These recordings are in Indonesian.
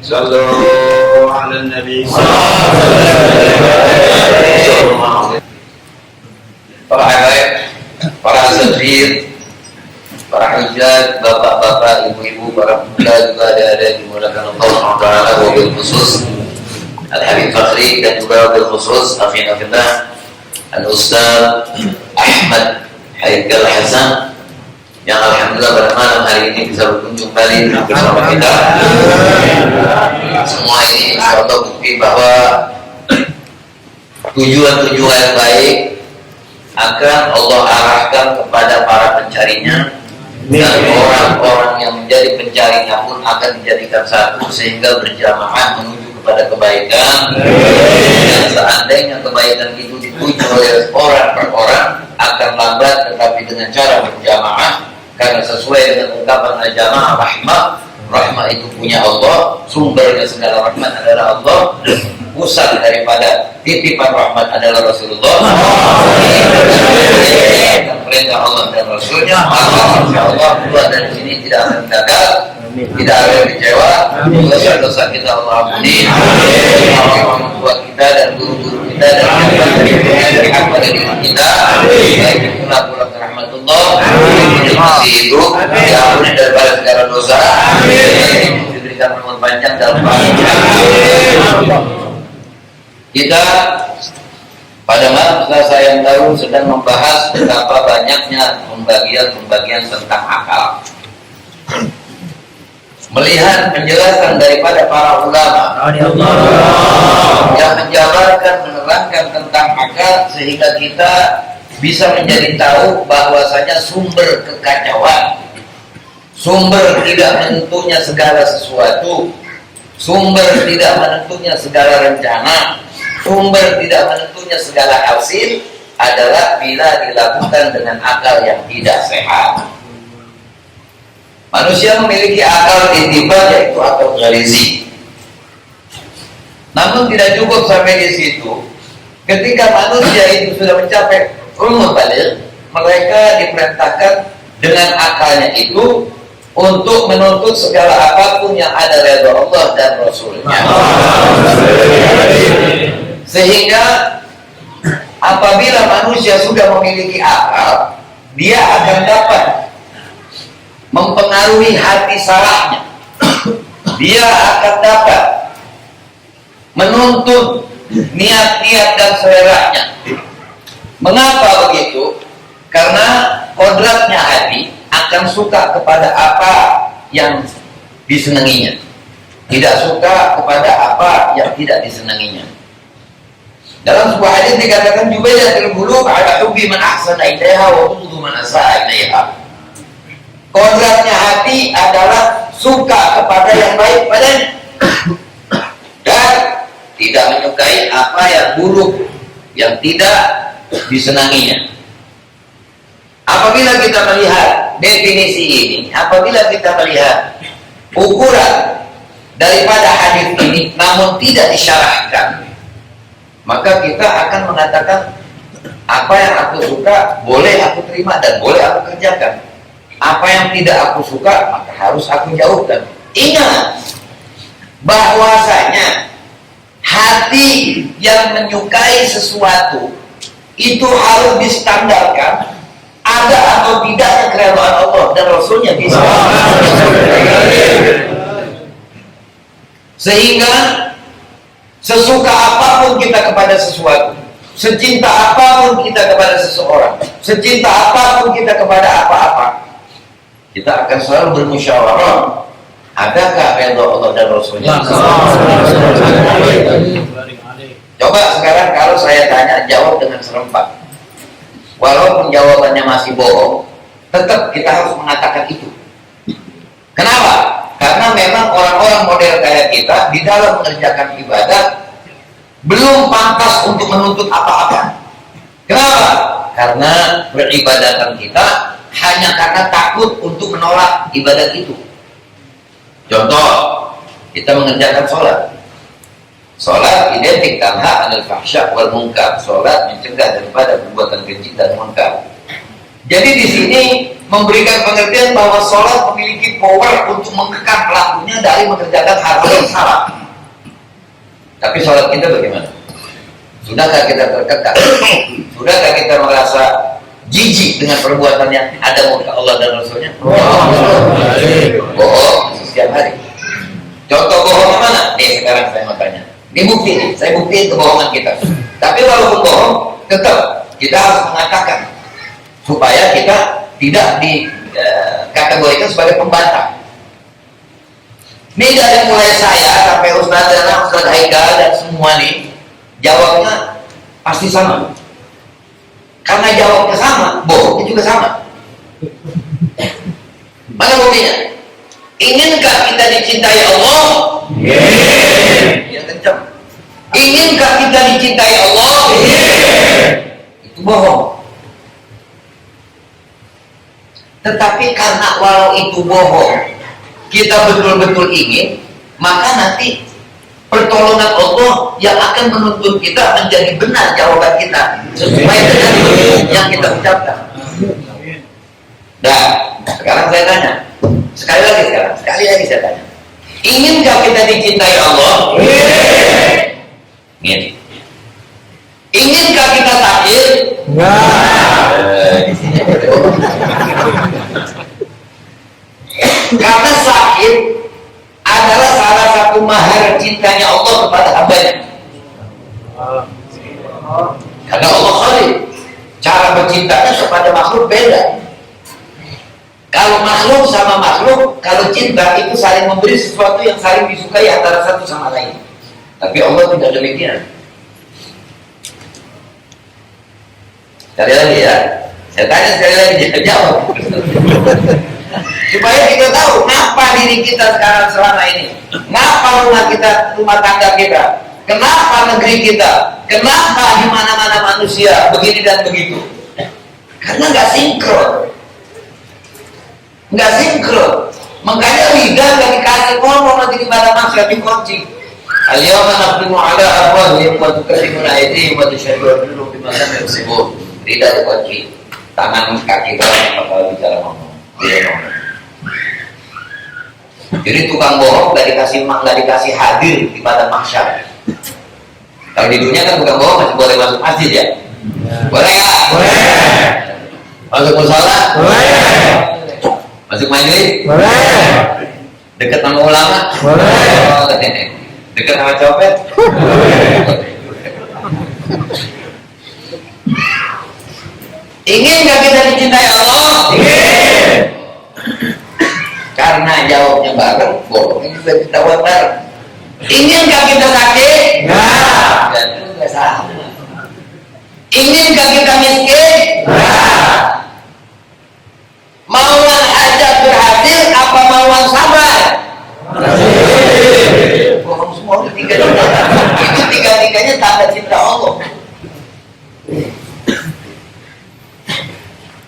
Sallallahu ala nabi. Para habaib, para hadirin, para hujjat, bapak-bapak, ibu-ibu, para pemuda juga ada dimulakan Allah Taala wabil khusus Al-Habib Fakhri dan juga wabil khusus Afina Al-Ustaz Ahmad Haikal Hasan yang alhamdulillah pada malam hari ini bisa berkunjung kembali bersama kita. Semua ini insyaallah bukti bahwa tujuan-tujuan baik akan Allah arahkan kepada para pencarinya, dan orang-orang yang menjadi pencarinya pun akan dijadikan satu sehingga berjamaah menuju kepada kebaikan. Dan seandainya kebaikan itu dituju oleh orang per orang akan lambat, tetapi dengan cara berjamaah, karena sesuai dengan ungkapan al-jamaah rahmah itu punya Allah, sumbernya segala rahmat adalah Allah, pusat daripada titipan rahmat adalah Rasulullah. Perintah Allah dan Rasulnya, maka insyaallah keluar dari sini tidak akan gagal, tidak ada kecewa. Dosa-dosa kita Allah ampuni, orang tua kita dan guru-guru kita dan yang pada diri kita, baik pulang rahmatullah, masih hidup, diampuni daripada segala dosa, diberikan umur panjang dalam kita. Pada malam saya yang tahu sedang membahas betapa banyaknya pembagian tentang akal. Melihat penjelasan daripada para ulama yang menjabarkan, menerangkan tentang akal, sehingga kita bisa menjadi tahu bahwasanya sumber kekacauan, sumber tidak menentunya segala sesuatu, sumber tidak menentunya segala rencana, sumber tidak menentunya segala hasil adalah bila dilakukan dengan akal yang tidak sehat. Manusia memiliki akal titipan, yaitu akal gharizi. Namun tidak cukup sampai di situ. Ketika manusia itu sudah mencapai umur baligh, mereka diperintahkan dengan akalnya itu untuk menuntut segala apapun yang ada redha Allah dan Rasulnya. Sehingga apabila manusia sudah memiliki akal, dia akan dapat mempengaruhi hati salahnya. Dia akan dapat menuntut niat-niat dan seleranya. Mengapa begitu? Karena kodratnya hati akan suka kepada apa yang disenanginya, tidak suka kepada apa yang tidak disenanginya. Dalam sebuah hadis dikatakan jubilatil qulub ala hubbi man ahsana ilaiha wa bughdu man asaa ilaiha. Kodratnya hati adalah suka kepada yang baik padanya dan tidak menyukai apa yang buruk, yang tidak disenanginya. Apabila kita melihat definisi ini, apabila kita melihat ukuran daripada hadis ini namun tidak disyarahkan, maka kita akan mengatakan apa yang aku suka boleh aku terima dan boleh aku kerjakan. Apa yang tidak aku suka maka harus aku jauhkan. Ingat bahwasanya hati yang menyukai sesuatu itu harus distandarkan ada atau tidaknya keridhaan Allah dan Rasulnya bisa. Sehingga sesuka apapun kita kepada sesuatu, secinta apapun kita kepada seseorang, secinta apapun kita kepada apa-apa, kita akan selalu bermusyawarah. Adakah redha Allah dan Rasulnya? Coba sekarang kalau saya tanya, jawab dengan serempak. Walaupun jawabannya masih bohong, tetap kita harus mengatakan itu. Kenapa? Karena memang orang-orang model kayak kita di dalam mengerjakan ibadah belum pantas untuk menuntut apa-apa. Kenapa? Karena beribadatan kita hanya karena takut untuk menolak ibadat itu. Contoh, kita mengerjakan sholat. Sholat identik tanha anil fahsya wal munkar. Sholat mencegah daripada perbuatan keji dan munkar. Jadi di sini memberikan pengertian bahwa sholat memiliki power untuk mengekang pelakunya dari mengerjakan hal-hal yang salah. Tapi sholat kita bagaimana? Sudahkah kita terkekang? Sudahkah kita merasa jijik dengan perbuatan yang ada muka Allah dan Rasulnya? Bohong setiap hari. Contoh bohong mana? Nih sekarang saya mau tanya. Ini bukti nih, saya buktiin kebohongan kita. Tapi walaupun bohong, tetap kita harus mengatakan supaya kita tidak dikategorikan sebagai pembantah. Ini dari mulai saya sampai Ustaz Dana, Ustaz Haikal dan semua nih, jawabnya pasti sama. Karena jawabnya sama, bohongnya juga sama. Mana buktinya? Inginkah kita dicintai Allah? Ya kencang. Inginkah kita dicintai Allah? Itu bohong. Tetapi karena walau itu bohong, kita betul-betul ingin, maka nanti pertolongan Allah yang akan menuntun kita menjadi benar jawaban kita sesuai dengan yang kita ucapkan. Dan sekarang saya tanya, sekali lagi saya tanya, inginkah kita dicintai Allah? Ingin. Inginkah kita sakit? Di sini. Karena sakit adalah salah satu mahar cintanya Allah kepada hambanya. Karena Allah Khalik, cara bercintanya kepada makhluk beda. Kalau makhluk sama makhluk, kalau cinta itu saling memberi sesuatu yang saling disukai antara satu sama lain. Tapi Allah tidak demikian. Sekali lagi ya, saya tanya sekali lagi, jangan jawab. Supaya kita tahu kenapa diri kita sekarang selama ini, kenapa rumah tangga kita, kenapa negeri kita, kenapa di mana-mana manusia begini dan begitu. Karena nggak sinkron. Makanya lidah nggak dikasih ngomong, nanti di mana masuk dikunci. Al-yawma nakhtimu ala afwahihim wa tukallimuna aydihim wa tushhadu arjuluhum bima kanu yaksibun. Lidah dikunci, tangan kaki doang bakal bicara ngomong. Jadi tukang bohong nggak dikasih hadir di padang mahsyar. Kalau di dunia kan tukang bohong masih boleh masuk masjid ya? Boleh nggak? Boleh. Masuk mushola? Boleh. Masuk majelis? Boleh. Dekat sama ulama? Boleh. Dekat sama copet? Boleh. Ingin nggak kita dicintai Allah? Ingin. Karena jawabnya bareng, bohongnya juga ketahuan bareng. Ingin nggak kita sakit? Nggak. Dan juga sama. Ingin nggak kita miskin? Nggak. Mauan hajat berhasil apa mauan sabar? Berhasil. Bohong semua tiga-tiganya. Itu tiga-tiganya tanda cinta Allah.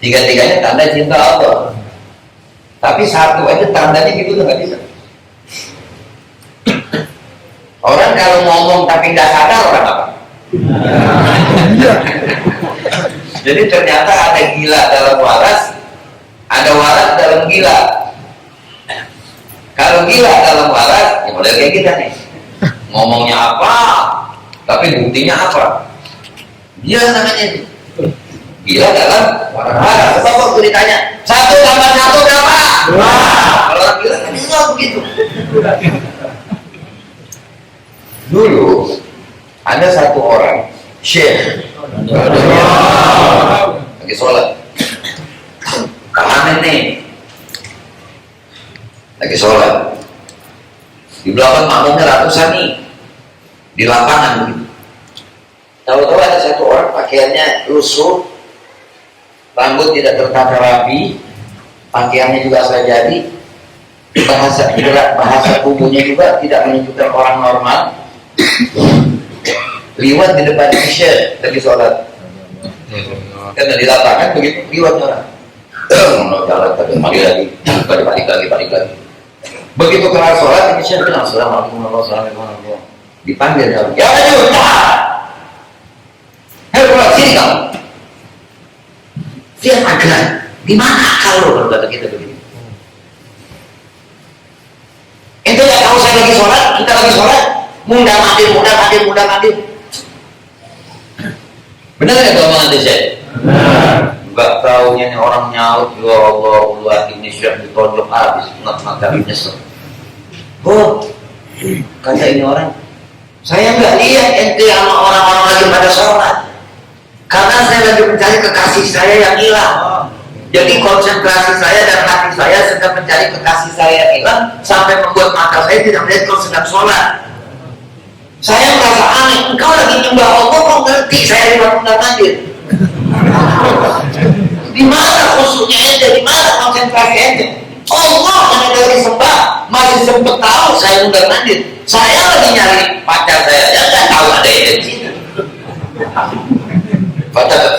Tiga-tiganya tanda cinta Allah. Tapi satu aja tandanya gitu tuh nggak bisa. Orang kalau ngomong tapi nggak sadar orang apa? Jadi ternyata ada gila dalam waras, ada waras dalam gila. Kalau gila dalam waras, ya model kayak kita nih. Ngomongnya apa, tapi buktinya apa? Dia namanya itu. Gila dalam waras. Sebab waktu ditanya 1 tambah 1 berapa? 2. Kalau orang gila kan itu begitu. Dulu ada satu orang Syekh Lagi sholat. Kanan nih. Lagi sholat. Di belakang makmumnya ratusan nih. Di lapangan begitu. Tahu-tahu ada satu orang pakaiannya lusuh, rambut tidak tertata rapi, pakaiannya juga asal jadi, bahasa tubuhnya juga tidak menunjukkan orang normal. Liwat di depan Isya lagi sholat. Karena di lapangan begitu liwat orang. Jalan lagi, balik lagi. Begitu kelar sholat, Isya bilang assalamualaikum warahmatullahi wabarakatuh. Dipanggil ya hei pulang sini kamu. Dia agak gimana kalau kata kita begini. Itu ya tahu saya lagi sholat, kita lagi sholat, mudah mandir. Benar ya kalau menganti saya? Enggak tahunya nih orang nyaut, ya Allah ini syekh ditonjok habis, maka nyesel. Oh, kata ini orang, saya nggak lihat ente sama orang-orang lagi pada sholat, karena saya lagi mencari kekasih saya yang hilang. Jadi konsentrasi saya dan hati saya sedang mencari kekasih saya yang hilang, sampai membuat mata saya tidak melihat kau sedang sholat. Saya merasa aneh, engkau lagi nyembah Allah, kau ngerti saya di mana mandir. Di mana khususnya ente, di mana konsentrasi ente? Allah yang ada disembah, masih sempat tahu saya udah mandir. Saya lagi nyari pacar saya, dia nggak tahu ada ente di situ.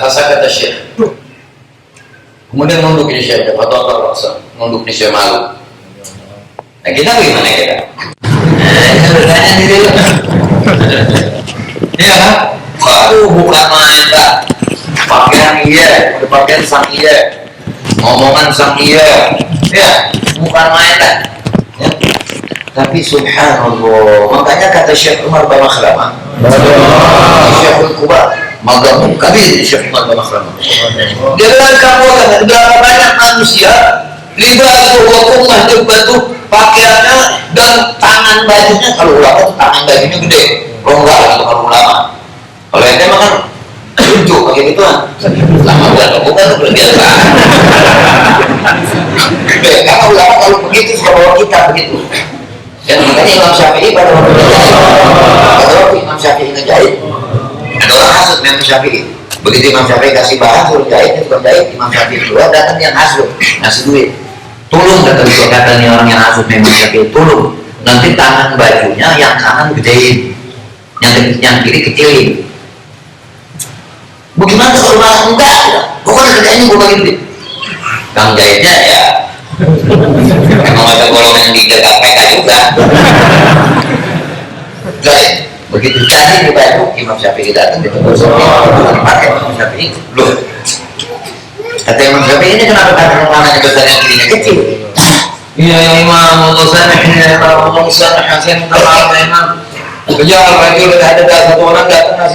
Fasa kata syekh. Kemudian nunduk ini syekh, nunduk ini syekh malu. Nah kita bagaimana kita? Bertanya diri lu. Iya kan? Waduh, bukan main tak. Pakaian iya, pakaian sang iya, ngomongan sang iya. Ya, bukan main tak. Ya. Tapi subhanallah, makanya kata Syekh Umar bin Makhrama, Syekhul Kubar, magam kabir Syekh Umar bin Makhrama. Dia bilang kamu akan berapa banyak manusia libasuh wa kummah jubbatuh, pakaiannya dan tangan bajunya, kalau ulama itu tangan bajunya gede, rongga gitu kalau ulama. Kalau ente mah kan lucu pakai gituan. Lama bukan bukan itu biasa. Karena ulama kalau begitu suka bawa kita begitu. Dan makanya Imam Syafi'i pada waktu Imam Syafi'i ngejahit, ada orang hasut Imam Syafi'i. Begitu Imam Syafi'i kasih bahan suruh jahit, itu jahit, Imam Syafi'i keluar, datang yang hasut ngasih duit. Tolong kata nih orang yang hasut Imam Syafi'i, tolong nanti tangan bajunya yang kanan gedein, yang kiri kecilin. Bagaimana kalau malah enggak? Pokoknya kerjanya gue bagi duit. Kang jahitnya ya memang ada golongan di KPK juga. Jahit begitu tadi dibantu Imam Syafi'i datang di tempat pakai Imam Syafi'i. Loh, kata Imam Syafi'i ini kenapa tangan kanannya besar yang kirinya kecil? Iya ya Imam, Allah sanahnya, Allah sanahnya, Allah Imam. Kejar lagi udah ada satu orang datang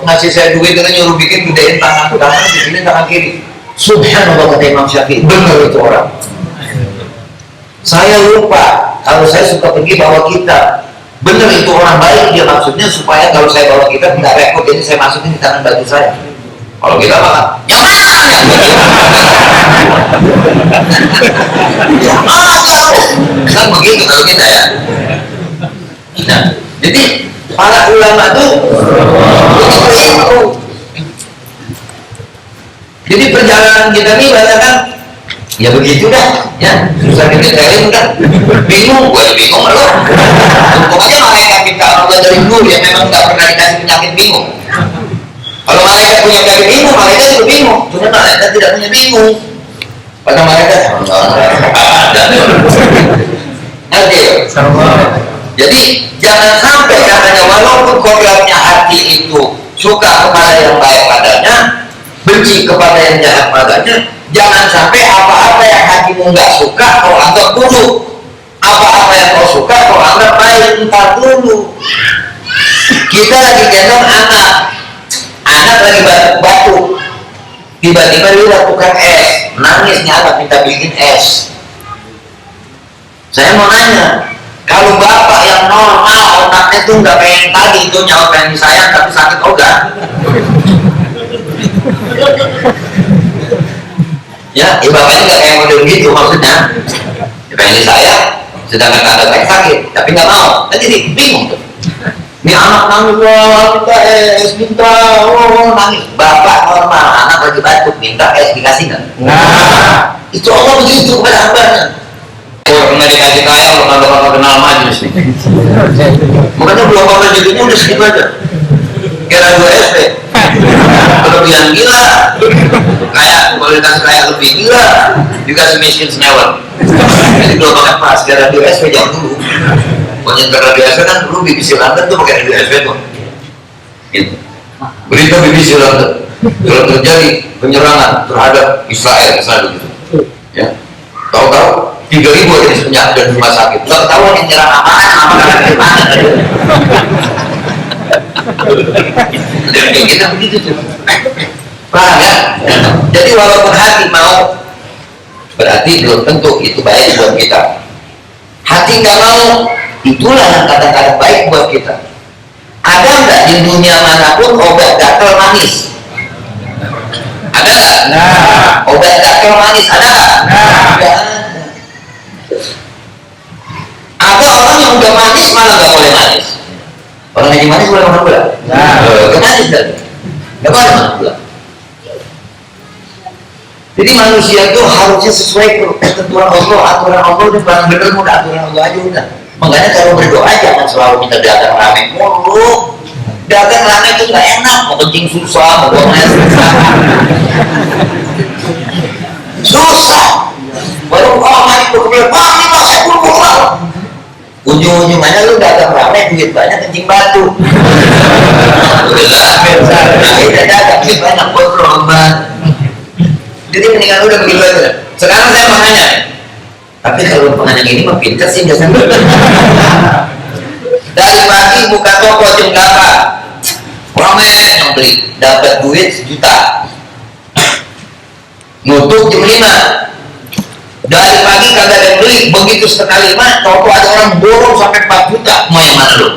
ngasih saya duit, kita nyuruh bikin gedein tangan kanan, bikin tangan kiri. Subhanallah kata Imam Syafi'i, benar itu orang. Saya lupa kalau saya suka pergi bawa kitab. Benar itu orang baik, dia maksudnya supaya kalau saya bawa kitab tidak repot, jadi saya masukin di tangan baju saya. Kalau kita malah yang mana kan begitu kalau kita ya. Nah, jadi para ulama itu begitu. Jadi perjalanan kita ini banyak kan ya begitu dah ya, susah diketahui kan, bingung gue bingung lo. Pokoknya malaikat kita Allah dari dulu yang memang nggak pernah dikasih penyakit bingung. Kalau malaikat punya penyakit bingung, malaikat juga bingung. Cuma malaikat tidak punya bingung. Pada malaikat nanti. Jadi jangan sampai katanya walaupun kodratnya hati itu suka kepada yang baik padanya, benci kepada yang jahat padanya, jangan sampai apa-apa yang hatimu nggak suka kau anggap buruk, apa-apa yang kau suka kau anggap baik. Entar dulu, kita lagi gendong anak lagi batuk, tiba-tiba dia tukang es, nangis nyala minta bikin es. Saya mau nanya, kalau bapak yang normal otaknya tuh nggak pengen tadi itu nyawa pengen disayang tapi sakit ogah, Ya, bapaknya nggak kayak model gitu maksudnya. Ya, pengen saya, sedangkan ada saya sakit, tapi nggak mau. Kan jadi bingung tuh. Ini anak nangis, wah minta es, minta, oh nangis. Bapak normal, anak lagi batuk, minta es dikasih nggak? Nah, itu Allah begitu kepada hambanya. Kalau nggak dikasih kaya, kalau nggak kenal majelis nih. Makanya belum apa jadinya udah segitu aja. Kira 2 SP, kelebihan gila. Kayak kalau dikasih kaya lebih gila, dikasih miskin senewan. Jadi belum pakai pas, kira 2 SP jauh dulu. Pokoknya karena biasa kan dulu BBC London tuh pakai radio SP tuh. Gitu. Berita BBC London kalau terjadi penyerangan terhadap Israel misalnya gitu. Ya. Tahu-tahu 3.000 ada di senyap dan rumah sakit. Tahu tahu yang nyerang apa dari mana? Dan kita begitu tuh. Paham ya? Jadi walaupun hati mau, berarti belum tentu itu baik buat kita. Hati nggak mau, itulah yang kadang-kadang baik buat kita. Ada nggak di dunia manapun obat gatal manis? Ada nggak? Nah. Obat gatal manis ada nggak? Nah. Ada. Ada orang yang udah manis malah nggak boleh manis. Orang yang manis boleh makan gula? Nah. Manis kan? Nggak boleh makan gula. Jadi manusia itu harusnya sesuai ketentuan Allah, aturan Allah, dan benar-benar mudah aturan Allah aja udah. Makanya kalau berdoa jangan selalu minta dagang rame mulu. Dagang rame itu nggak enak, mau kencing susah, mau buangnya susah. Susah. Baru mati berkebelah, mati mas saya pun keluar. Ujung-ujungnya lu dagang rame, duit banyak, kencing batu. Nah kita dagang duit banyak buat berobat. Jadi mendingan udah begitu aja. Sekarang saya mau nanya, tapi kalau penanya ini mah pintar sih biasanya. Dari pagi buka toko jam berapa? Rame yang beli, dapat duit 1 juta. Nutup jam 5. Dari pagi kagak ada yang beli, begitu setengah 5, toko ada orang borong sampai 4 juta. Mau yang mana lu?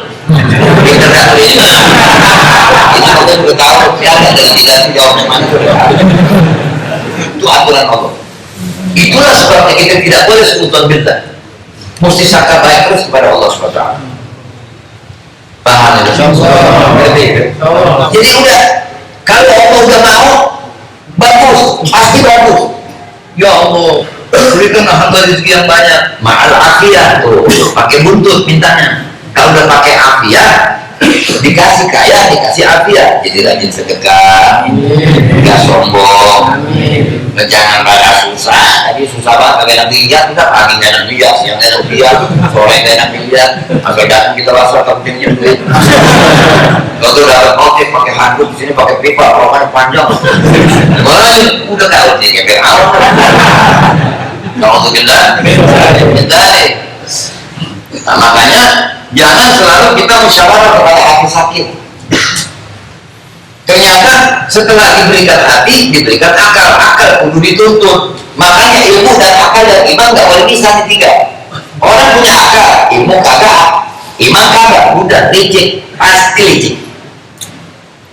Pintar gak beli? Ini aku udah tahu, siapa dengan tidak jawab yang mana? Itu aturan Allah. Itulah sebabnya kita tidak boleh sekutuan billah. Mesti sangka baik terus kepada Allah SWT. Paham ya? Jadi udah, kalau Allah udah mau, bagus, pasti bagus. Ya Allah, berikan hamba rezeki yang banyak. Ma'al afiyah tuh, pakai buntut mintanya. Kalau udah pakai afiyah, dikasih kaya, dikasih afiyah. Jadi rajin sedekah, nggak sombong, jangan pada susah. Tadi susah banget, kagak enak dilihat, udah pagi nggak enak dilihat, siang nggak enak dilihat, sore nggak enak dilihat, sampai datang kita rasa pentingnya duit. Kalau tuh dapat motif pakai handuk, di sini pakai pipa, rokan panjang. Wah, udah tahu sih kayak awal. Kalau tuh kita, nah, makanya jangan selalu kita musyawarah kepada hati sakit. Ternyata setelah diberikan hati, diberikan akal. Akal kudu dituntut. Makanya ilmu dan akal dan iman gak boleh bisa tiga. Orang punya akal, ilmu kagak, iman kagak, udah licik, pasti licik.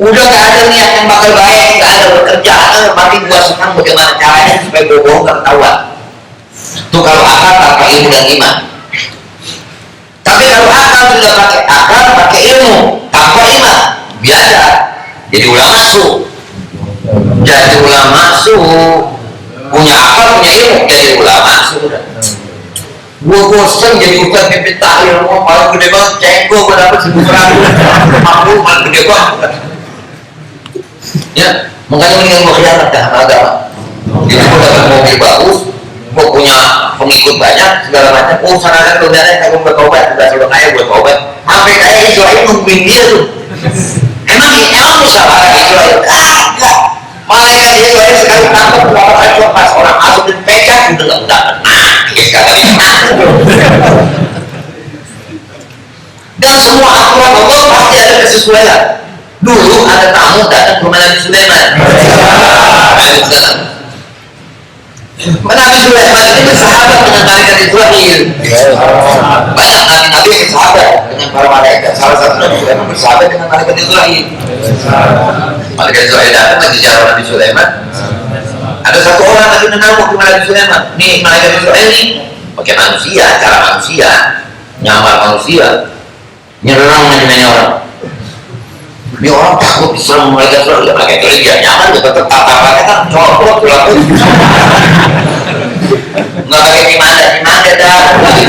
Udah gak ada niat yang bakal baik, gak ada bekerja, tapi gua senang bagaimana caranya supaya gua bohong gak ketahuan. Itu kalau akal tanpa ilmu dan iman. Tapi kalau akal sudah pakai akal, pakai ilmu, tanpa iman, biasa. Jadi ulama su, jadi ulama su, punya akal, punya ilmu, jadi ulama su. Gua bosan jadi ustaz pipit tahlil, mau paling gede banget, cengko gua dapat 1.100, aku paling gede banget. Ya, makanya mendingan gua khianat dah agama. Jadi gua dapat mobil bagus, gua punya pengikut banyak, segala macam. Oh, sana ada kemudian aku bertobat, udah sudah kaya buat tobat. Sampai kaya Israel nungguin dia tuh. Emang musyawarah Israel? Enggak. Malaikat Israel sekali tangkap berapa kali lepas orang masuk dan pecat udah nggak dapat. Sekarang ini dan semua aturan Allah pasti ada kesesuaian. Dulu ada tamu datang ke rumah Nabi Sulaiman. Nabi Sulaiman itu sahabat dengan malaikat Israel. Banyak nabi-nabi yang sahabat dengan para malaikat. Salah satu Nabi Sulaiman bersahabat dengan malaikat Israel. Malaikat Israel datang lagi ziarah Nabi Sulaiman. Ada satu orang lagi mengamuk di Nabi Sulaiman. Nih malaikat Israel ini pakai manusia, cara manusia, nyamar manusia, nyerang mana orang. Ini orang takut diserang malaikat Israel, ya pakai itu dia nyamar, dia tetap pakai kan copot lalu. Nggak pakai dimana dah, lagi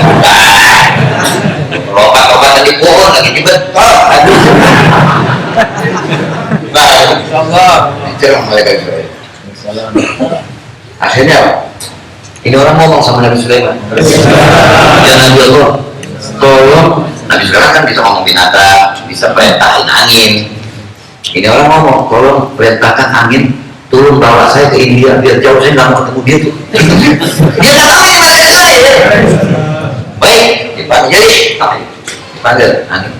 lompat-lompatan di pohon lagi dibetul, aduh. Nah, insyaallah dicerang malaikat Israel. Akhirnya apa? Ini orang ngomong sama Nabi Sulaiman. Ya Nabi Allah, tolong. Nabi Sulaiman kan bisa ngomong binatang, bisa perintahin angin. Ini orang ngomong, tolong perintahkan angin turun bawa saya ke India biar jauh, saya nggak mau ketemu dia tuh. Dia nggak tahu yang ada saya. Baik, dipanggil angin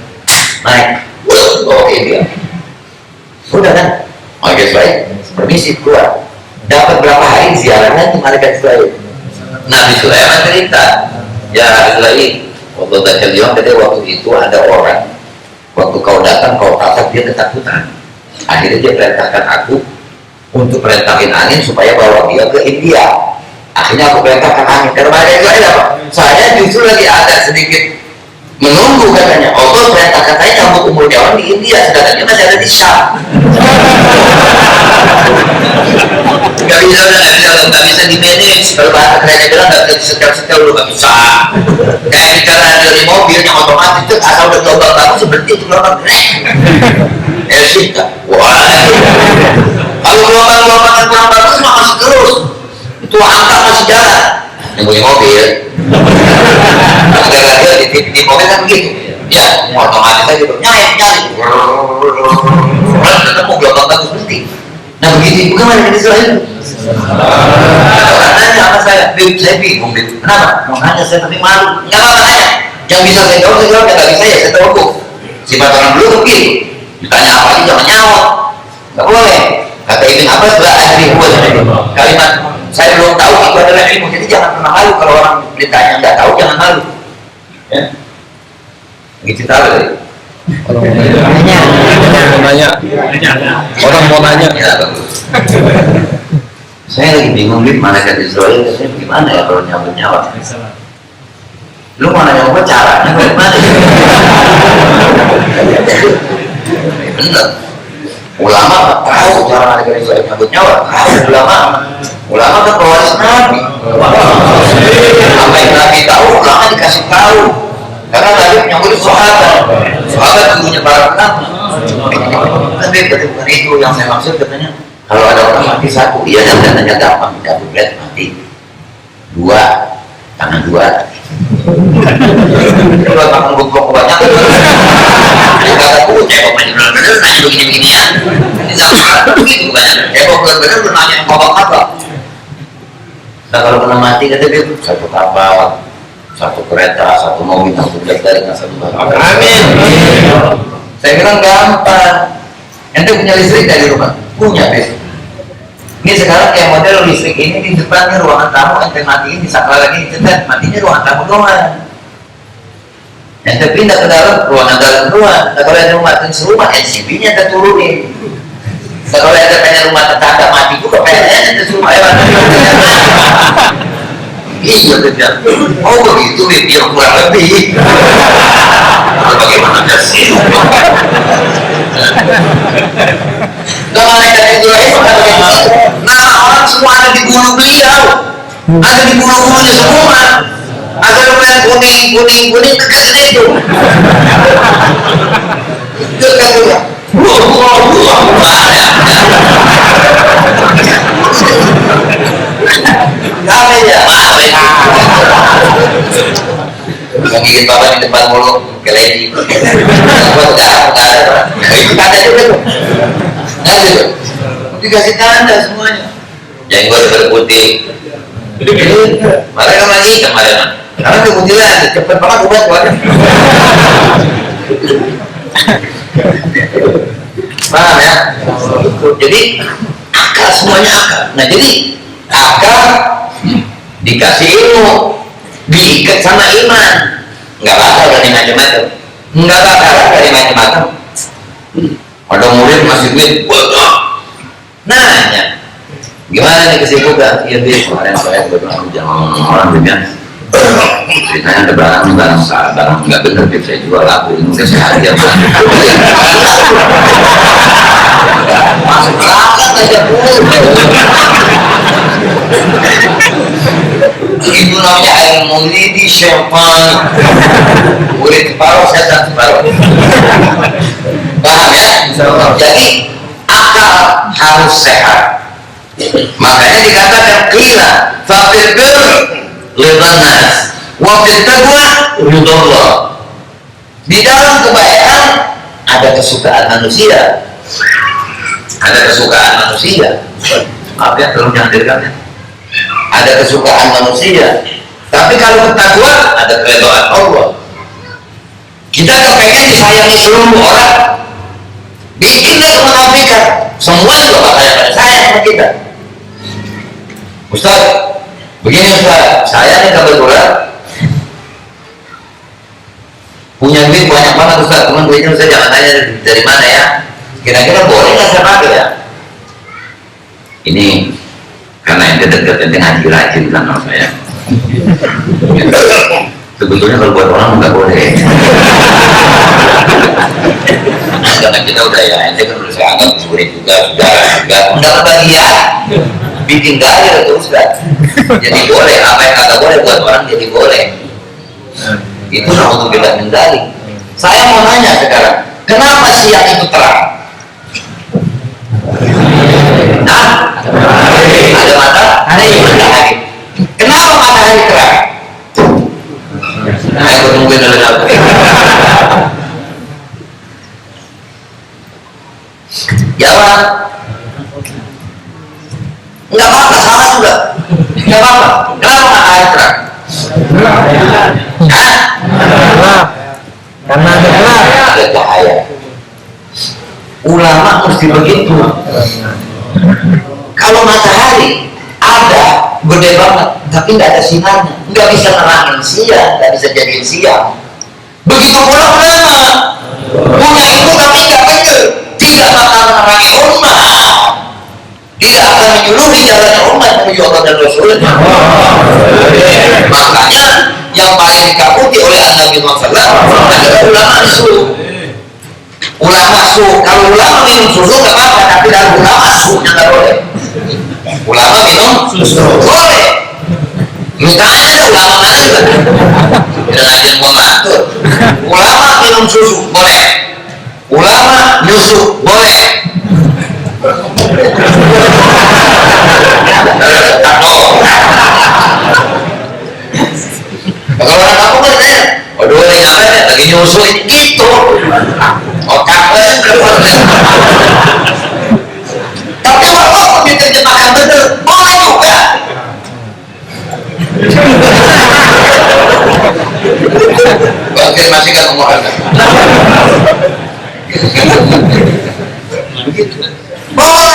naik, bawa ke India. Udah kan? Malaikat Israel permisi keluar. Dapat berapa hari ziarahnya di malaikat Israel. Nabi Sulaiman cerita, ya Israel, waktu itu ada orang, waktu kau datang kau tatap dia ketakutan. Akhirnya dia perintahkan aku untuk perintahin angin supaya bawa dia ke India. Akhirnya aku perintahkan angin. Karena malaikat Israel apa? Saya justru lagi ada sedikit menunggu katanya. Allah perintahkan saya cabut umur jauh di India, sedangkan dia masih ada di Syam. Gak bisa di manage. Kalau bahasa kerennya bilang gak bisa setel lu, gak bisa. Kayak bicara dari mobil yang otomatis itu asal udah gelombang bagus seperti itu gelombang Elvita. Wah, kalau gelombang kurang bagus mah masih terus. Itu angka masih jalan. Yang punya mobil, agak-agak di mobil kan begitu. Ya, otomatis aja gitu. Nyari. Ketemu gelombang bagus berhenti. Nah begitu bukan mana di Israel. Nanya sama saya bingung gitu. Kenapa? Mau nanya saya tapi malu. Nggak apa-apa nanya. Yang bisa saya jawab, yang nggak bisa ya saya tahu. Sifat orang dulu begitu. Ditanya apa aja jangan nyawat. Nggak boleh. Kata Ibn Abbas lah ahli huwa. Kalimat saya belum tahu itu adalah ilmu. Jadi jangan pernah malu kalau orang ditanya nggak tahu, jangan malu. Ya. Gitu tahu tadi. Orang mau nanya. Ya, bagus. Saya lagi bingung nih malaikat Israel, saya gimana ya kalau nyambut nyawa? Lu mau nanya apa caranya? Gimana? Bener. Ulama tahu cara malaikat Israel nyambut nyawa. Ulama kan pewaris Nabi. Apa yang Nabi tahu, ulama dikasih tahu. Karena Nabi menyambut sahabat gurunya para ulama. Tapi bukan itu yang saya maksud, katanya kalau ada orang mati satu, iya dananya gampang, satu berat mati, dua tangan dua, kalau tangan bukok kebanyakan, kata aku cebok bener-bener nanya begini-beginian, ini sama begitu banyak, cebok bener-bener nanya yang apa? Nah kalau pernah mati kata dia satu kapal, satu kereta, satu mobil, satu dari satu barang. Amin. Saya bilang gampang. Ente punya listrik dari rumah? Punya besok. Ini sekarang kayak model listrik ini di depannya ruangan tamu, ente matiin di saklar lagi dicetet, matinya ruangan tamu doang. Ente pindah ke dalam ruangan ruang. Nah, kalau ente matiin serumah, NCB-nya ente turunin. Nah, kalau ente pengen rumah tetangga mati juga, pengen ente serumah lewat. Iya betul. Oh begitu biar kurang lebih. Bagaimana sih? Gak malaikat Israel. Nah orang semua ada di bulu beliau, ada di bulu-bulunya semua. Ada lumayan kuning kekasih itu. Itu kan juga. Kami ya, maaf ya. Menggigit bapak di depan mulut, keledi. Enggak ada. Itu tanda juga tuh. Nah gitu. Dikasih tanda semuanya. Jenggot berputih. Mereka lagi kemarin. Karena kemudian cepet banget buat keluarnya. Paham ya? Jadi akal semuanya akal. Nah jadi akal dikasih ilmu, diikat sama iman, nggak bakal dari macam-macam, nggak bakal dari macam-macam. Ada murid masih duit, nanya, gimana ini kesibukan? Iya deh, kemarin saya kebetulan jangan orang dunia. Ceritanya ada barang nggak bener, saya jual laku ini mungkin saya aja masuk akal aja itu namanya air mulidi syaitan murid separuh setan separuh. Paham ya? Jadi akal harus sehat, makanya dikatakan qila fafir lebanas wafir taqwa ridallah. Di dalam kebaikan ada kesukaan manusia, ada kesukaan manusia. Maaf ya, tolong jangan direkam ya. Ada kesukaan manusia, tapi kalau ketakwaan ada keridhaan Allah. Kita kepengen disayangi seluruh orang, bikinlah kemunafikan, semua juga bakal sayang sama kita. Ustaz, begini Ustaz, saya nih kebetulan punya duit banyak banget Ustaz, cuman duitnya Ustaz jangan tanya dari mana ya, kira-kira boleh nggak saya pakai ya? Ini karena yang dekat-dekat ngaji rajin sama saya. Sebetulnya kalau buat orang nggak boleh. Karena kita udah ya, ente kan udah saya anggap murid juga, sudah bagian bikin gaya terus kan. Jadi boleh, apa yang kagak boleh buat orang jadi boleh. Itu untuk bela kendali. Saya mau nanya sekarang, kenapa siang itu terang? Nah, ada matahari. Kenapa matahari terang? Nah, aku tungguin dulu. Jawab. Enggak apa-apa, salah juga. Enggak apa-apa. Kenapa matahari terang? Karena ada cahaya. Ulama mesti begitu. Kalau matahari ada gede banget, tapi nggak ada sinarnya, nggak bisa nerangin siang, nggak bisa jadiin siang. Begitu pula ulama punya itu tapi nggak betul, tidak akan menerangi umat, tidak akan menyuluhi jalannya umat menuju Allah dan Rasulnya. Makanya yang paling dikakuti oleh Nabi Muhammad adalah ulama su. Ulama su, kalau ulama minum susu nggak apa-apa, tapi dalam ulama sunya nggak boleh. Ulama minum susu boleh. Lu tanya ada ulama mana juga? Tidak ada yang mau ngatur. Ulama minum susu boleh. Ulama nyusu boleh. Kalau orang kampung kan tanya, waduh lagi ngapain ya? Lagi nyusuin itu otaknya keluar. Tapi kalau diterjemahkan betul boleh juga. Bangkit masih kan ngomong boleh.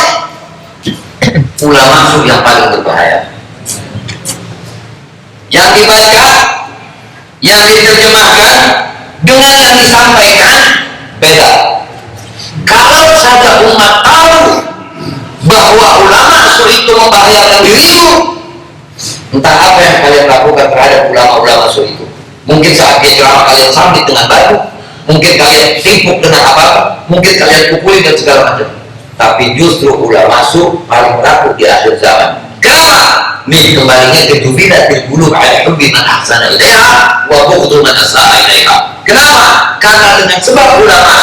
Ulama masuk yang paling berbahaya, yang dibaca, yang diterjemahkan dengan yang disampaikan beda. Kalau saja umat tahu bahwa ulama itu membahayakan dirimu, entah apa yang kalian lakukan terhadap ulama-ulama itu. Mungkin saat dia ceramah kalian sambit dengan batu, mungkin kalian timpuk dengan apa, mungkin kalian pukuli dan segala macam. Tapi justru ulama paling takut di akhir zaman. Kenapa? Nih kembalinya ke jubila tilbulu ala hubbi man ahsana ilaiha wa bughdu man asaa ilaiha. Kenapa? Karena dengan sebab ulama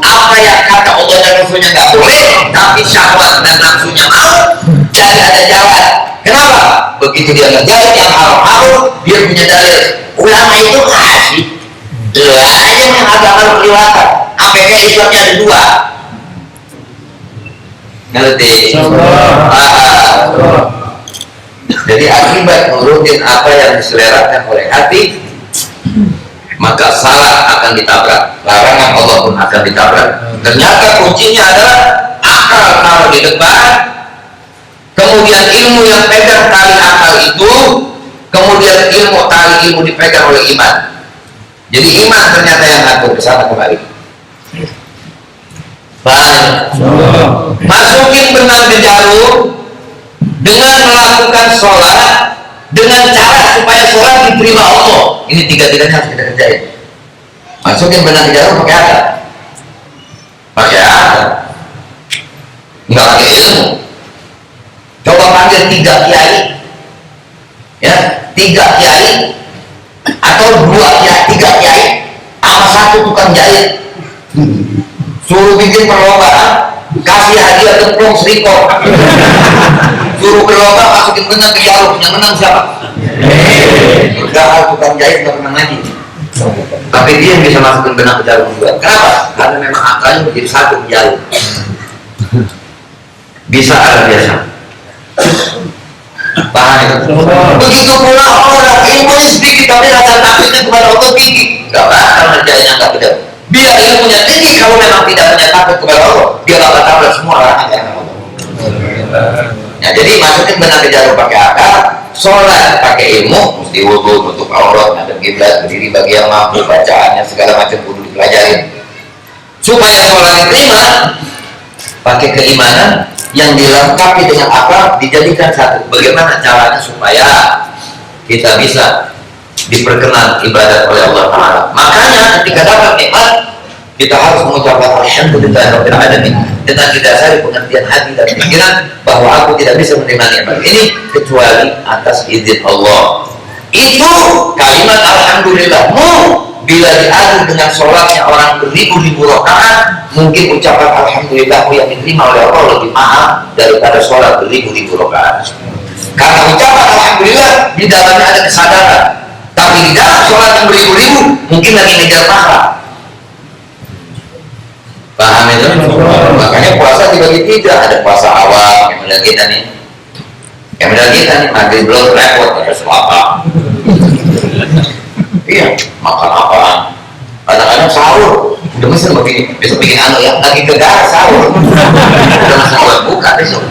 apa yang kata Allah dan Rasulnya nggak boleh, tapi syahwat dan nafsunya mau, jadi ada jalan. Kenapa? Begitu dia ngerjain yang haram-haram, dia punya dalil. Ulama itu asik. Aja yang agama kelewatan. APK Islamnya ada dua. Ngerti? Jadi akibat nurutin apa yang diselerakan oleh hati, maka salah akan ditabrak, larangan Allah pun akan ditabrak. Ternyata kuncinya adalah akal taruh di depan, kemudian ilmu yang pegang tali akal itu, kemudian tali ilmu dipegang oleh iman. Jadi iman ternyata yang ngatur ke sana kembali. Masukin benang ke jarum, dengan melakukan sholat dengan cara supaya sholat diterima Allah. Ini tiga-tiganya harus kita kerjain. Masukin benang jarum pakai apa? Pakai apa? Nggak pakai ilmu. Coba panggil 3 kiai, ya, 3 kiai atau 3 kiai sama 1 tukang jahit, suruh bikin perlombaan, kasih hadiah templong serikor, suruh berlomba masukin benang ke jarum, yang menang siapa? Udah tukang jahit nggak menang lagi. Tapi dia yang bisa masukin benang ke jarum juga. Kenapa? Karena memang akalnya menjadi 1 jarum. Bisa ada biasa. Paham itu? Begitu pula orang ilmunya sedikit tapi rasa takutnya kepada Allah tinggi. Gak bakal ngerjain yang gak benar. Biar ilmunya tinggi, kalau memang tidak punya takut kepada Allah, dia bakal tabrak semua orang yang Allah. Ya, jadi masukin benang ke jarum pakai akal, sholat pakai ilmu, mesti wudu, tutup aurat, ngadep kiblat, berdiri bagi yang mampu, bacaannya segala macam kudu dipelajarin. Supaya sholat diterima, pakai keimanan yang dilengkapi dengan akal, dijadikan satu. Bagaimana caranya supaya kita bisa diperkenan ibadat oleh Allah Ta'ala? Makanya ketika dapat nikmat, kita harus mengucapkan alhamdulillahirabbil alamin dengan didasari pengertian hati dan pikiran bahwa aku tidak bisa menerima nikmat ini kecuali atas izin Allah. Itu kalimat alhamdulillahmu bila diadu dengan sholatnya orang beribu-ribu rakaat, mungkin ucapan alhamdulillahmu yang diterima oleh Allah lebih mahal daripada sholat beribu-ribu rakaat. Karena ucapan alhamdulillah di dalamnya ada kesadaran, tapi di dalam sholat yang beribu-ribu mungkin lagi ngejar pahala. Paham itu? Makanya puasa dibagi 3. Ada puasa awal yang model kita nih, maghrib belum repot, ada selapa. Iya, makan apaan? Kadang-kadang sahur, udah mesen begini, besok bikin anu ya, lagi kegar sahur, udah mesen buat buka besok.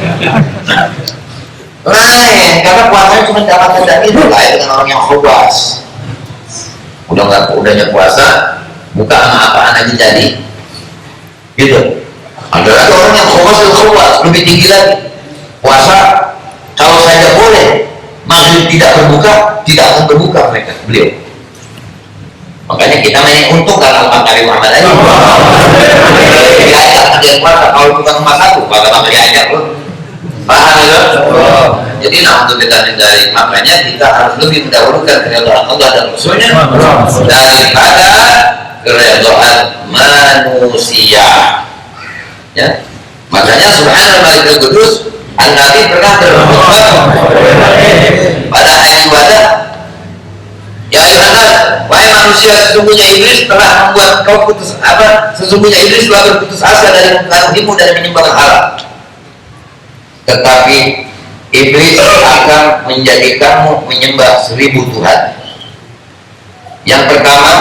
Lain, karena puasanya cuma dapat tanda itu lah, dengan orang yang khawas. Udahnya puasa, buka sama apaan aja jadi, gitu. Ada lagi orang yang khawas lebih tinggi lagi. Puasa, kalau saja boleh, maghrib tidak berbuka, tidak akan berbuka mereka, beliau. Makanya kita main untung kalau Pak Karim Muhammad aja. Diajak dia puasa, kalau bukan cuma 1, kalau diajak loh. Paham ya? Jadi untuk kita mencari, makanya kita harus lebih mendahulukan keridhaan Allah dan Rasulnya daripada keridhaan manusia. Ya, makanya Subhanallah Malikul Qudus, An-Nabi pernah berkhutbah pada ayat ibadah. Ya ayuhannas, wahai manusia, sesungguhnya iblis telah membuat kau putus sesungguhnya iblis telah berputus asa dari mengaruhimu dan menyembah berhala. Tetapi iblis akan menjadikanmu menyembah 1000 Tuhan. Yang pertama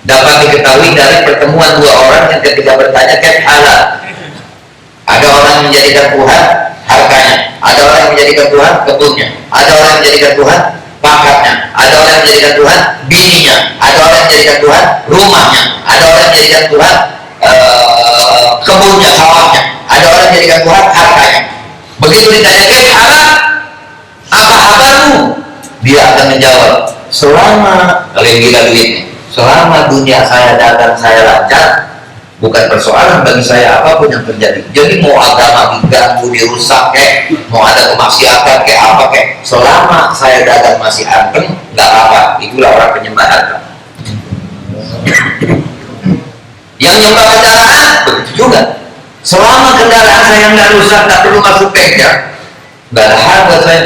dapat diketahui dari pertemuan 2 orang yang ketika bertanya halal. Ada orang yang menjadikan Tuhan hartanya, ada orang yang menjadikan Tuhan kebunnya, ada orang yang menjadikan Tuhan pangkatnya, ada orang yang menjadikan Tuhan bininya, ada orang yang menjadikan Tuhan rumahnya, ada orang yang menjadikan Tuhan kebunnya, sawahnya, ada orang yang menjadikan Tuhan hartanya. Begitu ditanya halal, apa kabarmu? Dia akan menjawab, selama kalian gila duitnya, selama dunia saya dagang, saya lancar, bukan persoalan bagi saya apapun yang terjadi. Jadi mau agama diganggu, dirusak mau ada kemaksiatan apa selama saya dagang masih anteng, nggak apa-apa. Itulah orang penyembah harta. Yang nyembah kendaraan begitu juga. Selama kendaraan saya nggak rusak, nggak perlu masuk bengkel, nggak ada hal buat saya.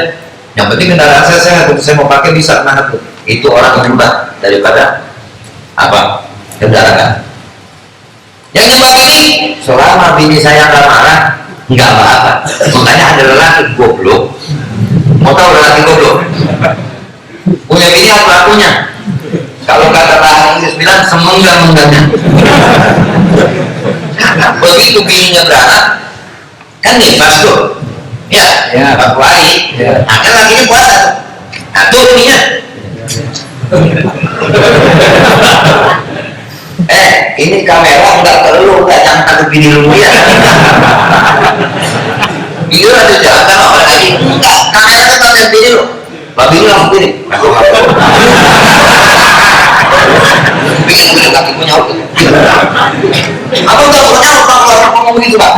Yang penting kendaraan saya sehat, saya mau pakai bisa kemana pun. Itu orang menyembah daripada kendaraan. Yang nyembah bini, selama bini saya nggak marah, nggak apa-apa. Makanya ada lelaki goblok. Mau tahu lelaki goblok? Punya bini apa punya? Kalau kata bahasa Inggris bilang semenggah-menggahnya. Begitu bininya beranak, kan nifas tuh. Ya, Pak Wali. Nah, kan lakinya puasa. Nah, tuh bininya. Ini kamera nggak perlu, nggak nyangka ke bini lu ya. Itu ada gitu Pak.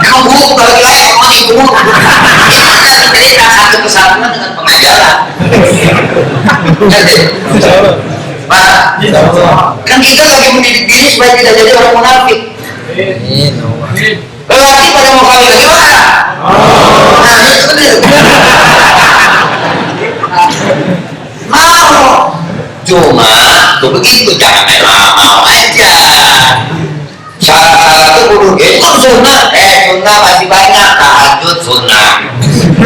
Kamu lagi emang itu kita cerita satu kesatuan dengan pengajaran. Pak, kan kita lagi mendidik diri supaya tidak jadi orang munafik. Lelaki pada mau kawin lagi mana? Nah itu benar. Mau, cuma tuh begitu jangan main mau aja. Syarat itu kudu itu sunnah, sunnah masih banyak, tahajud sunnah,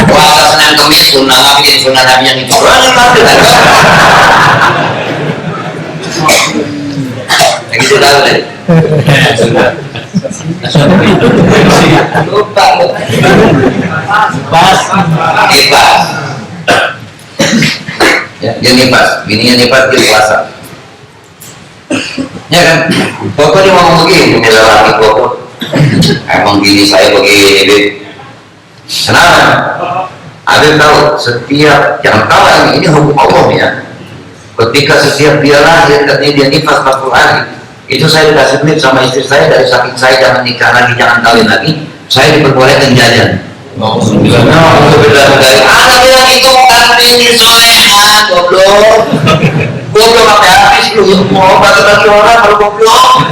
puasa Senin Kemis sunnah, ngapain sunnah Nabi yang itu orang yang gitu dah boleh. Lupa pas nifas ya, dia nifas, bininya nifas dia puasa ya kan, pokoknya mau begini lelaki pokok emang gini saya begini deh. Kenapa? Ada tahu setiap yang tahu ini hukum Allah ya. Ketika setiap dia lahir katanya dia nifas 40 hari, itu saya dikasih duit sama istri saya dari saking saya jangan nikah lagi, jangan kawin lagi, saya diperbolehkan jajan. Untuk dari ada bilang itu kan ini soleha goblok sampai habis lu mau bagi orang kalau goblok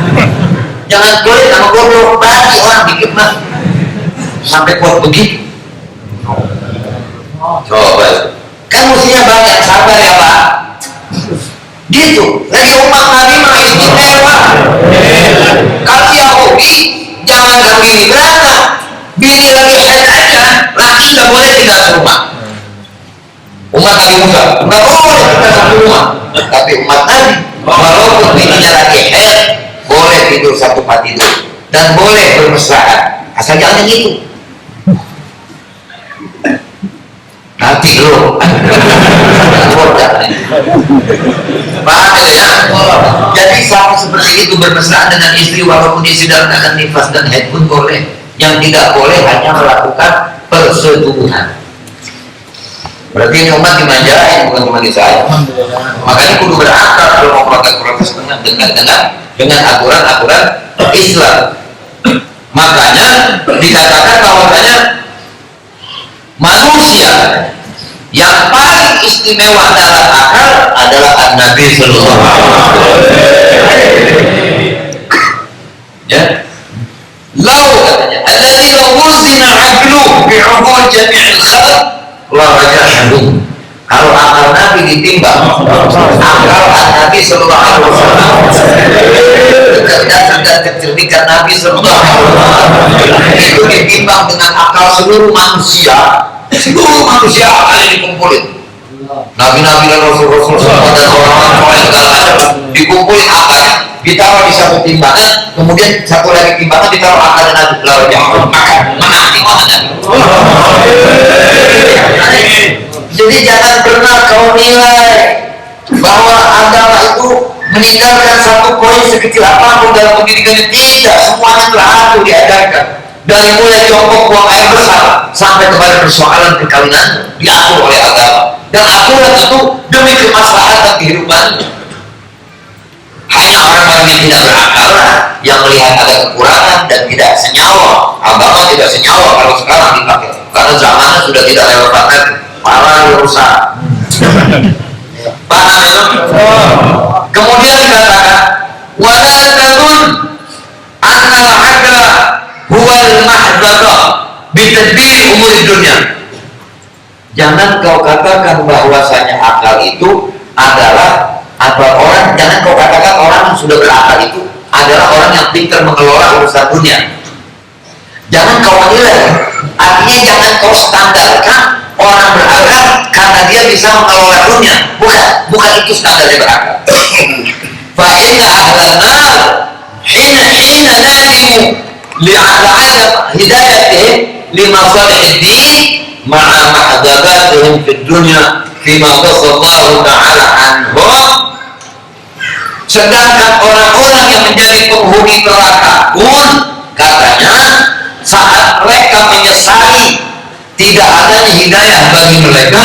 jangan boleh sama goblok bagi orang dikit mah sampai kuat begitu. Coba kan mestinya banyak sabar ya Pak gitu. Lagi umat Nabi mah istimewa. Kalau dia hobi jangan ganggu ini beranak. Bini lagi haid aja, laki nggak boleh tinggal di rumah. Umat Nabi Musa nggak boleh tinggal di rumah. Tapi umat Nabi walaupun bininya lagi haid boleh tidur satu tempat tidur dan boleh bermesraan asal jangan gitu. Nanti lo paham ya? Jadi sama seperti itu bermesraan dengan istri walaupun istri dalam keadaan nifas dan haid pun boleh. Yang tidak boleh hanya melakukan persetubuhan. Berarti ini umat dimanjain bukan cuma di saya. Makanya kudu berakal kalau mau protes dengan aturan-aturan Islam. Makanya dikatakan bahwasanya manusia yang paling istimewa dalam akal adalah Nabi Sallallahu Alaihi Wasallam. Ya, lau katanya, alladzi law wuzina aqluhu bi'uqul jami'il khalq la rajahum. Kalau akal Nabi ditimbang, akal Nabi Sallallahu Alaihi Wasallam, kecerdasan dan kecerdikan Nabi Sallallahu Alaihi Wasallam itu ditimbang dengan akal seluruh manusia akan dikumpulin. Nabi-nabi dan rasul-rasul semua dan orang-orang soleh segala macam dikumpulin akalnya, ditaruh di satu timbangan, kemudian satu lagi timbangan ditaruh akal dan Nabi lalu jangan makan menanti mana. Jadi jangan pernah kau nilai bahwa agama itu meninggalkan satu poin sekecil apapun dalam pendidikannya. Tidak, semuanya telah ada diajarkan. Dari mulai jongkok buang air besar sampai kepada persoalan perkawinan diatur oleh agama, dan aturan itu demi kemaslahatan kehidupan. Hanya orang-orang yang tidak berakal yang melihat ada kekurangan dan tidak senyawa. Agama tidak senyawa kalau sekarang dipakai, karena zamannya sudah tidak relevan lagi, malah rusak. Paham itu? Kemudian dikatakan wala tadun annal aqla huwal mahdzata bitadbir umur dunia. Jangan kau katakan bahwasanya akal itu adalah orang, jangan kau katakan orang yang sudah berakal itu adalah orang yang pintar mengelola urusan dunia. Jangan kau menilai, artinya jangan kau standarkan orang berakal karena dia bisa mengelola dunia. Bukan itu standarnya berakal. Fa inna ahlan nar hina nadimu li'adam hidayatihim lima salih din ma'a ma'adabatihim fid dunya fima qasallahu ta'ala anhum. Sedangkan orang-orang yang menjadi penghuni neraka pun katanya saat mereka menyesali tidak adanya hidayah bagi mereka,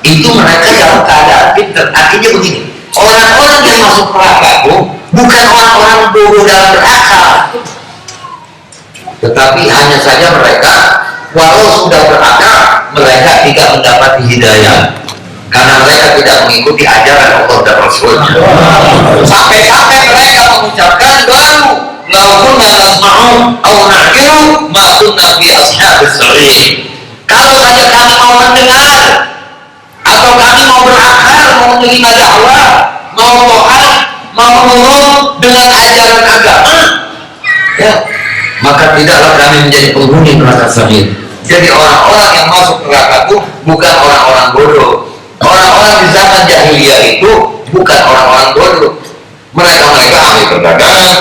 itu mereka dalam keadaan pintar. Artinya begini, orang-orang yang masuk neraka itu bukan orang-orang bodoh dalam berakal, Tetapi hanya saja mereka walau sudah berakal, mereka tidak mendapati hidayah karena mereka tidak mengikuti ajaran Allah dan Rasulnya. Sampai-sampai mereka mengucapkan baru laukuna nasma'u au na'qilu ma kunna fi ashabis sa'ir. Kalau saja kami mau mendengar atau kami mau berakal, mau menerima dakwah, mau taat, mau menurut dengan ajaran agama, ya, maka tidaklah kami menjadi penghuni neraka sa'ir. Jadi orang-orang yang masuk neraka itu bukan orang-orang bodoh. Orang-orang di zaman jahiliyah itu bukan orang-orang bodoh. Mereka ahli perdagangan,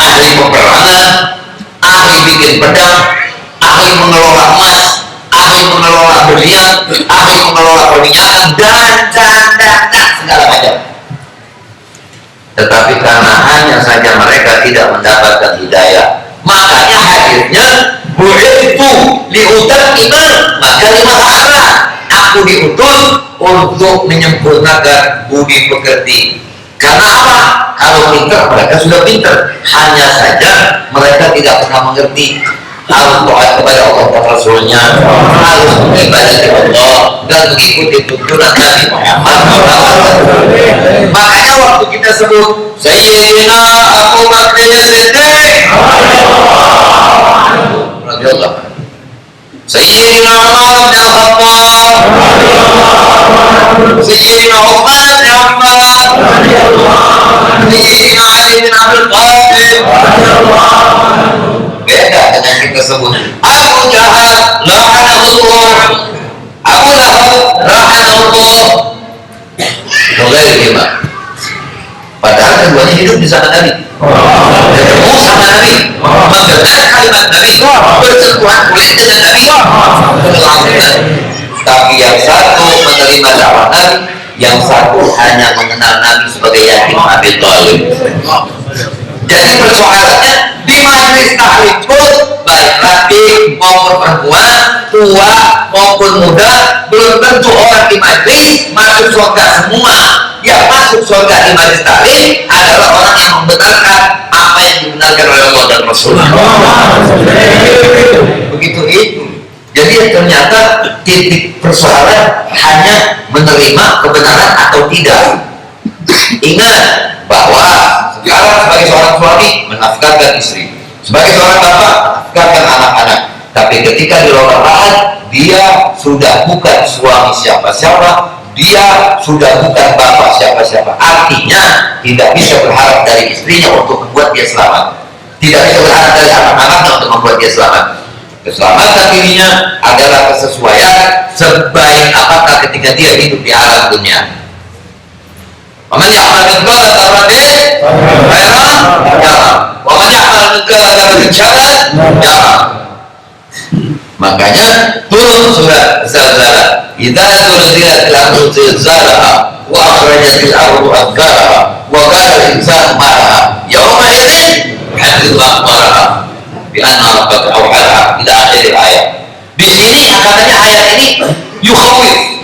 ahli peperangan, ahli bikin pedang, ahli mengelola emas, ahli mengelola berlian, ahli mengelola perminyakan dan segala macam. Tetapi karena hanya saja mereka tidak mendapatkan hidayah, makanya hadirnya bu'ithu liutammima makarimah akhlak. Aku diutus untuk menyempurnakan budi pekerti. Karena apa? Kalau pintar, mereka sudah pintar. Hanya saja mereka tidak pernah mengerti harus taat kepada Allah dan Rasulnya, harus mengibadati Allah dan mengikuti tuntunan Nabi Muhammad. Makanya waktu kita sebut Sayyidina Abu Bakar Siddiq radhiyallahu, Sayyidina Umar bin Khattab, Sayyidina Uthman bin Affan, Sayyidina Ali bin Abi Thalib, beda dengan kita sebut Abu Jahal la'anahullah, Abu Lahab la'anahullah, gimana? Padahal keduanya hidup di sana Nabi, ketemu sama Nabi, mendengar kalimat Nabi, bersentuhan kulit dengan Nabi. Tapi yang satu menerima dakwah Nabi, yang satu hanya mengenal Nabi sebagai yatim Abi Thalib. Jadi persoalannya di majelis taklim pun baik laki maupun perempuan, tua maupun muda, belum tentu orang di majelis masuk surga semua. Yang masuk surga di majelis taklim adalah orang yang membenarkan apa yang dibenarkan oleh Allah dan Rasulullah. Begitu itu. Jadi ternyata titik persoalan hanya menerima kebenaran atau tidak. Ingat bahwa sekarang sebagai seorang suami menafkahkan istri, sebagai seorang bapak menafkahkan anak-anak. Tapi ketika di lautan lahan, dia sudah bukan suami siapa-siapa, dia sudah bukan bapak siapa-siapa. Artinya tidak bisa berharap dari istrinya untuk membuat dia selamat, tidak bisa berharap dari anak-anaknya untuk membuat dia selamat. Keselamatan dirinya adalah kesesuaian sebaik apakah ketika dia hidup di alam dunia. Waman ya'mal mithqala dzarratin khairan yarah, waman ya'mal mithqala dzarratin syarran yarah. Makanya turun surat Zalzalah, idza zulzilatil ardu zilzalaha wa akhrajatil ardu athqalaha wa qala al-insanu ma laha yawma idzin hadithu akhbaraha bi anna rabbaka awhalaha ila akhir ayat. Di sini katanya ayat ini yukhawif.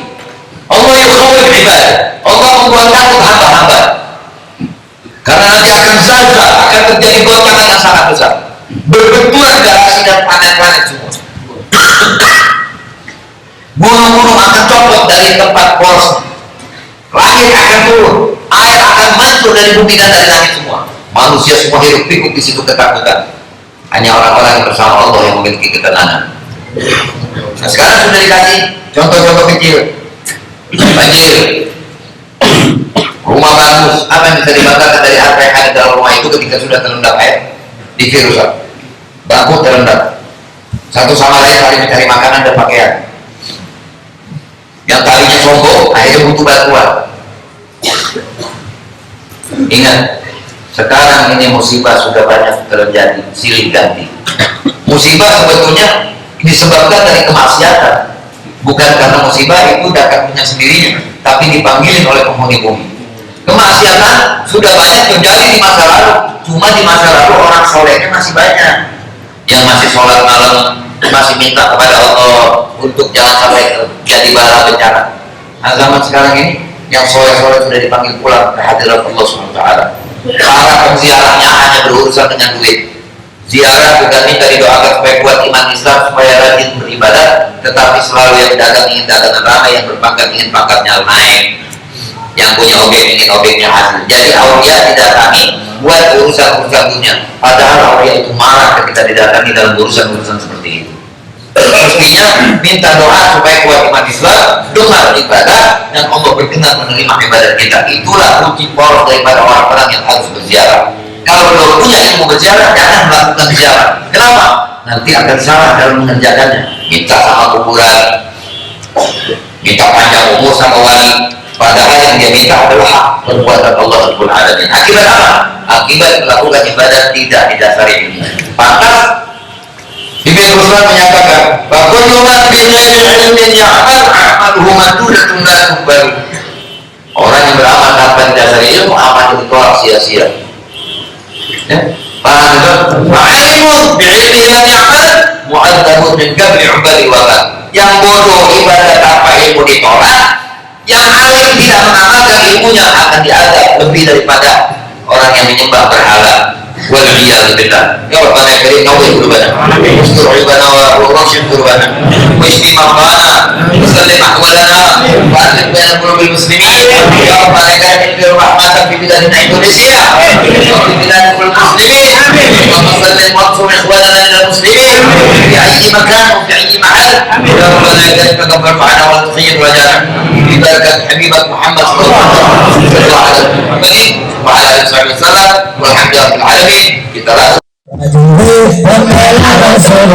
Allah yukhawif ibad. Allah membuat takut hamba-hamba. Karena nanti akan zalzal, akan terjadi goncangan yang sangat besar. Berbenturan galaksi dan planet-planet semua. Gunung-gunung akan copot dari tempat poros. Langit akan turun, air akan mantul dari bumi dan dari langit semua. Manusia semua hidup pikuk di situ ketakutan. Hanya orang-orang yang bersama Allah yang memiliki ketenangan. Nah, sekarang sudah dikasih contoh-contoh kecil. Banjir, rumah bagus, apa yang bisa dibanggakan dari harta yang ada dalam rumah itu ketika sudah terendam air? Dirusak, bangku terendam, satu sama lain saling mencari makanan dan pakaian. Yang tadinya sombong akhirnya butuh bantuan. Ingat, sekarang ini musibah sudah banyak terjadi, silih ganti. Musibah sebetulnya disebabkan dari kemaksiatan, bukan karena musibah itu datang punya sendirinya, tapi dipanggilin oleh penghuni bumi. Kemaksiatan sudah banyak terjadi di masa lalu, cuma di masa lalu orang solehnya masih banyak, yang masih sholat malam, masih minta kepada Allah untuk jangan sampai jadi bala bencana. Nah, zaman sekarang ini yang soleh-soleh sudah dipanggil pulang ke hadirat Allah SWT. Para penziarahnya hanya berurusan dengan duit. Ziarah bukan minta didoakan supaya kuat iman Islam, supaya rajin beribadah, tetapi selalu yang dagang ingin dagangan ramai, yang berpangkat ingin pangkatnya naik, yang punya objek ingin objeknya hasil. Jadi aulia didatangi buat urusan-urusan dunia, padahal aulia itu marah ketika didatangi dalam urusan-urusan seperti itu. Mestinya minta doa supaya kuat iman Islam, dengar ibadah, dan Allah berkenan menerima ibadah kita. Itulah kunci poros daripada orang-orang yang harus berziarah. Kalau belum punya ilmu berziarah, jangan melakukan ziarah. Kenapa? Nanti akan salah dalam mengerjakannya. Minta sama kuburan, minta panjang umur sama wali, padahal yang dia minta adalah hak perbuatan Allah Rabbul Alamin. Akibat apa? Akibat melakukan ibadah tidak didasari ilmu. Pantas Ibnu Ruslan menyatakan bahwa kulluman bighairi ilmin ya'mal a'maluhu madudatun la tuqbal. Orang yang beramal tanpa didasari ilmu, amal itu ditolak sia-sia. Ya, paham itu? Ma'alimun bi'ilmi lam ya'mal mu'adzabun min qabli 'ubadi wabad. Yang bodoh ibadah tanpa ilmu ditolak, yang alim tidak mengamalkan ilmunya akan diazab lebih daripada orang yang menyembah berhala. Waliyadu billah. Ya Rabbana karim nawwir qulubana wastur ibana wa rashid qulubana washfi maqana wasallim ahwalana wa alif baina qulubil muslimin. Ya Rabbana karim rahmatan fi biladina Indonesia wa fi biladil muslimin. Wa sallim wansur ikhwanana minal muslimin fi ayyi makan wa fi ayyi mahal. Ya Rabbana karim taqabbal ma'ana wa tahiyyat wajhana bi barakat habibak Muhammad sallallahu alaihi wasallam walhamdulillahi rabbil alamin. Kita langsung